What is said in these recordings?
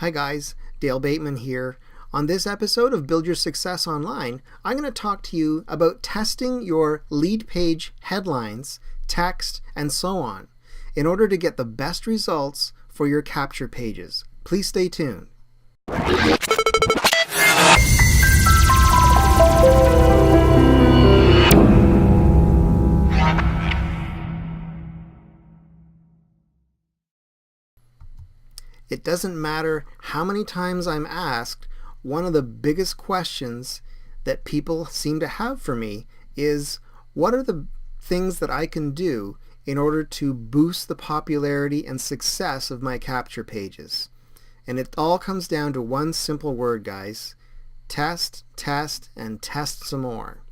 Hi guys, Dale Bateman here. On this episode of Build Your Success Online, I'm going to talk to you about testing your lead page headlines, text, and so on in order to get the best results for your capture pages. Please stay tuned. It doesn't matter how many times I'm asked, one of the biggest questions that people seem to have for me is, what are the things that I can do in order to boost the popularity and success of my capture pages? And it all comes down to one simple word, guys. Test, test, and test some more.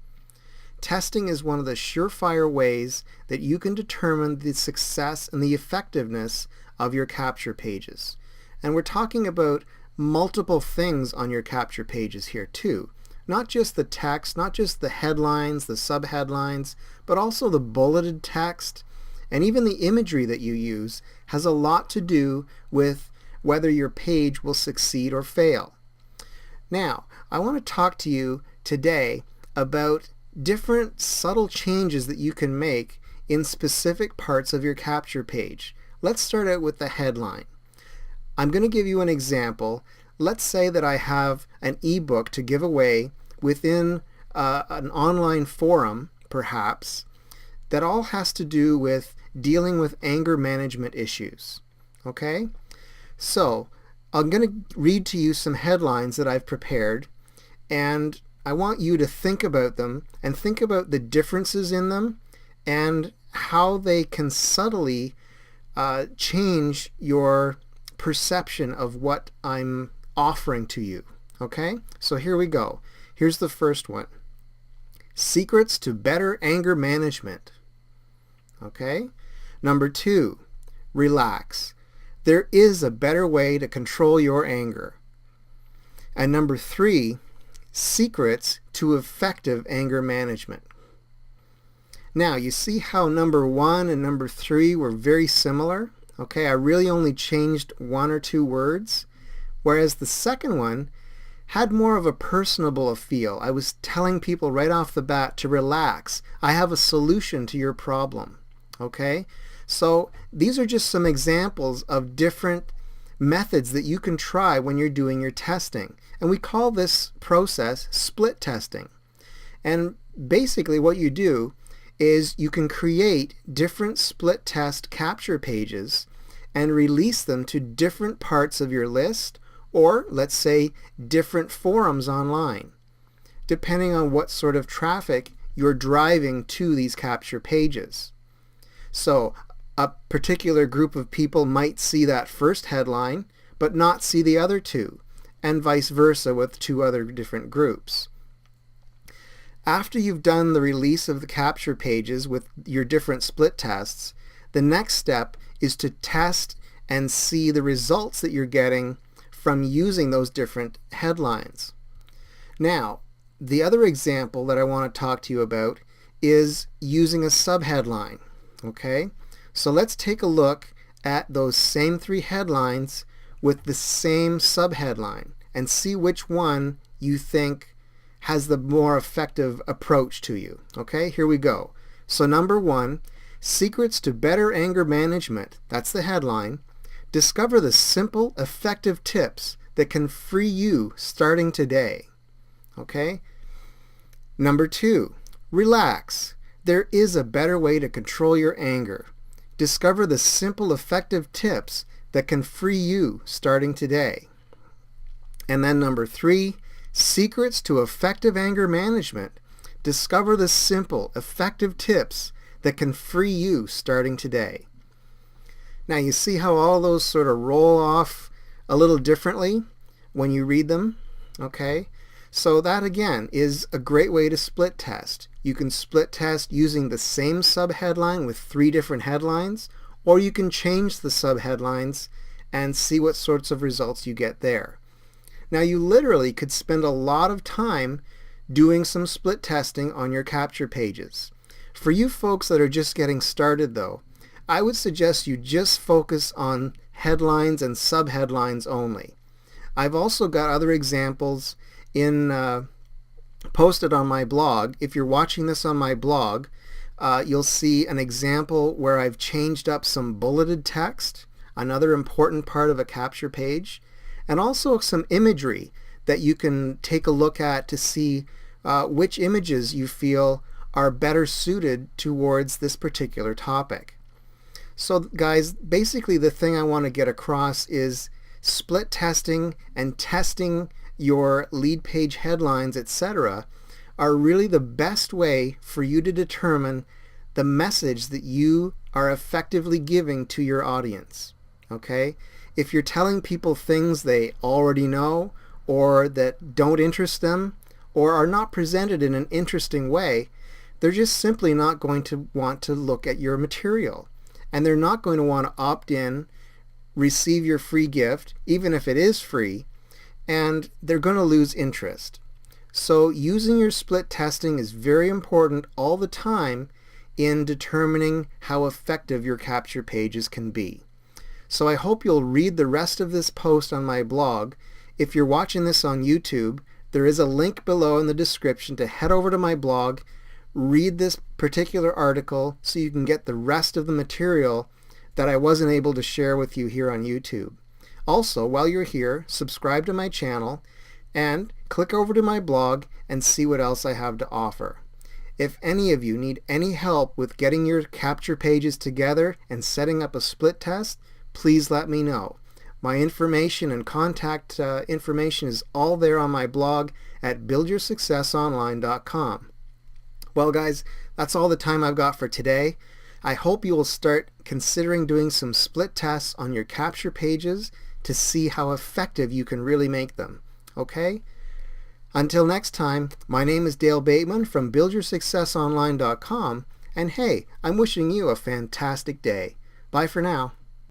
Testing is one of the surefire ways that you can determine the success and the effectiveness of your capture pages. And we're talking about multiple things on your capture pages here too. Not just the text, not just the headlines, the subheadlines, but also the bulleted text, and even the imagery that you use has a lot to do with whether your page will succeed or fail. Now, I want to talk to you today about different subtle changes that you can make in specific parts of your capture page. Let's start out with the headline. I'm going to give you an example. Let's say that I have an ebook to give away within an online forum, perhaps, that all has to do with dealing with anger management issues. Okay? So, I'm going to read to you some headlines that I've prepared, and I want you to think about them and think about the differences in them and how they can subtly change your perception of what I'm offering to you. Okay? So here we go. Here's the first one. Secrets to better anger management. Okay? Number 2, relax. There is a better way to control your anger. And number 3, secrets to effective anger management. Now, you see how number 1 and number 3 were very similar? Okay, I really only changed 1 or 2 words, whereas the second one had more of a personable feel. I was telling people right off the bat to relax. I have a solution to your problem. Okay, so these are just some examples of different methods that you can try when you're doing your testing. And we call this process split testing. And basically what you do is you can create different split test capture pages and release them to different parts of your list, or let's say different forums online, depending on what sort of traffic you're driving to these capture pages. So a particular group of people might see that first headline but not see the other two, and vice versa with 2 other different groups. After you've done the release of the capture pages with your different split tests, the next step is to test and see the results that you're getting from using those different headlines. Now, the other example that I want to talk to you about is using a subheadline. Okay? So let's take a look at those same 3 headlines with the same subheadline and see which one you think has the more effective approach to you. Okay, here we go. So number 1, secrets to better anger management. That's the headline. Discover the simple, effective tips that can free you starting today. Okay? Number 2, relax. There is a better way to control your anger. Discover the simple, effective tips that can free you starting today. And then number 3, secrets to effective anger management. Discover the simple, effective tips that can free you starting today. Now you see how all those sort of roll off a little differently when you read them? Okay? So that again is a great way to split test. You can split test using the same subheadline with 3 different headlines, or you can change the subheadlines and see what sorts of results you get there. Now you literally could spend a lot of time doing some split testing on your capture pages. For you folks that are just getting started though, I would suggest you just focus on headlines and subheadlines only. I've also got other examples in posted on my blog. If you're watching this on my blog, you'll see an example where I've changed up some bulleted text, another important part of a capture page, and also some imagery that you can take a look at to see which images you feel are better suited towards this particular topic. So guys, basically the thing I want to get across is split testing and testing your lead page headlines, etc., are really the best way for you to determine the message that you are effectively giving to your audience. Okay? If you're telling people things they already know or that don't interest them or are not presented in an interesting way, they're just simply not going to want to look at your material. And they're not going to want to opt in, receive your free gift, even if it is free, and they're going to lose interest. So using your split testing is very important all the time in determining how effective your capture pages can be. So I hope you'll read the rest of this post on my blog. If you're watching this on YouTube, there is a link below in the description to head over to my blog, read this particular article so you can get the rest of the material that I wasn't able to share with you here on YouTube. Also, while you're here, subscribe to my channel and click over to my blog and see what else I have to offer. If any of you need any help with getting your capture pages together and setting up a split test, please let me know. My information and contact information is all there on my blog at buildyoursuccessonline.com. Well guys, that's all the time I've got for today. I hope you will start considering doing some split tests on your capture pages to see how effective you can really make them. Okay? Until next time, my name is Dale Bateman from buildyoursuccessonline.com, and hey, I'm wishing you a fantastic day. Bye for now.